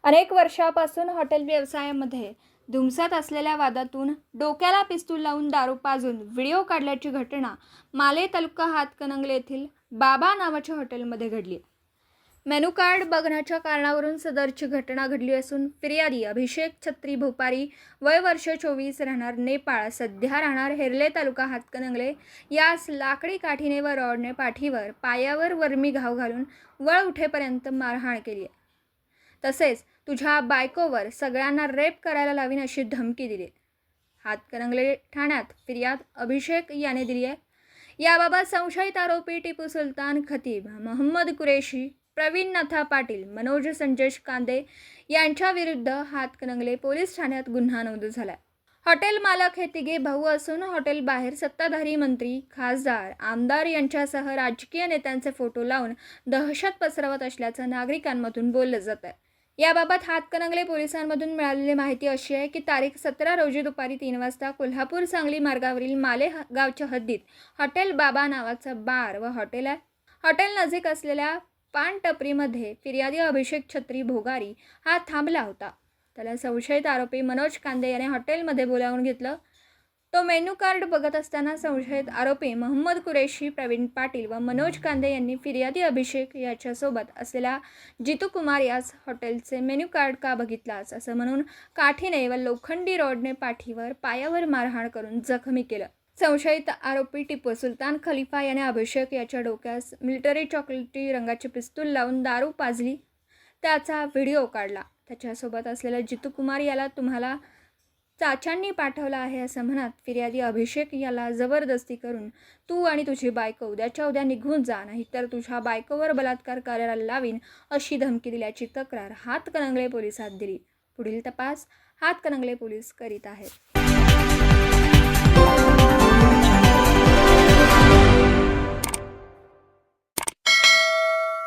अनेक वर्षापासून हॉटेल व्यवसायामध्ये धुमसत असलेल्या वादातून डोक्याला पिस्तूल लावून दारू पाजून व्हिडिओ काढल्याची घटना माले तालुका हातकणंगले येथील बाबा नावाच्या हॉटेलमध्ये घडली. मेनू कार्ड बघण्याच्या कारणावरून सदरची घटना घडली असून फिर्यादी अभिषेक छत्री भोपारी वय वर्ष 24 राहणार नेपाळ, सध्या राहणार हेरले तालुका हातकणंगले यास लाकडी काठीने व रॉडने पाठीवर पायावर वर्मी घाव घालून वळ उठेपर्यंत मारहाण केली आहे. तसेच तुझ्या बायकोवर सगळ्यांना रेप करायला लावीन अशी धमकी दिली. हातकणंगले ठाण्यात फिर्याद अभिषेक याने दिली आहे. याबाबत संशयित आरोपी टिपू सुलतान खतीब, मोहम्मद कुरेशी, प्रवीण नाथा पाटील, मनोज संजेश कांदे यांच्या विरुद्ध हातकणंगले पोलीस ठाण्यात गुन्हा नोंद झाला. हॉटेल मालक हे तिघे भाऊ असून हॉटेल बाहेर सत्ताधारी मंत्री, खासदार, आमदार यांच्यासह राजकीय नेत्यांचे फोटो लावून दहशत पसरवत असल्याचं नागरिकांमधून बोललं जात आहे. याबाबत हातकणंगले पोलिसांमधून मिळालेली माहिती अशी आहे की तारीख 17 रोजी दुपारी 3 वाजता कोल्हापूर सांगली मार्गावरील माले गावच्या हद्दीत हॉटेल बाबा नावाचं बार व हॉटेल आहे. हॉटेल नजीक असलेल्या पान टपरीमध्ये फिर्यादी अभिषेक छत्री भोगारी हा थांबला होता. त्याला संशयित आरोपी मनोज कांदे याने हॉटेलमध्ये बोलावून घेतलं. तो मेनू कार्ड बघत असताना संशयित आरोपी मोहम्मद कुरेशी, प्रवीण पाटील व मनोज कांदे यांनी फिर्यादी अभिषेक याच्यासोबत असलेला जितू कुमार यास हॉटेलचे मेनू कार्ड का बघितलास असं म्हणून काठीने व लोखंडी रॉडने पाठीवर पायावर मारहाण करून जखमी केलं. संशयित आरोपी टिपू सुलतान खलिफा याने अभिषेक याच्या डोक्यास मिलिटरी चॉकलेटी रंगाची पिस्तूल लावून दारू पाजली, त्याचा व्हिडिओ काढला. त्याच्यासोबत असलेल्या जितू कुमार याला तुम्हाला चाच्यांनी पाठवला आहे असं म्हणत फिर्यादी अभिषेक याला जबरदस्ती करून तू आणि तुझी बायको उद्याच्या उद्या निघून जा, नाहीतर तुझ्या बायकोवर बलात्कार करायला लावीन अशी धमकी दिल्याची तक्रार हातकणंगले पोलिसात दिली. पुढील तपास हातकणंगले पोलीस करीत आहेत.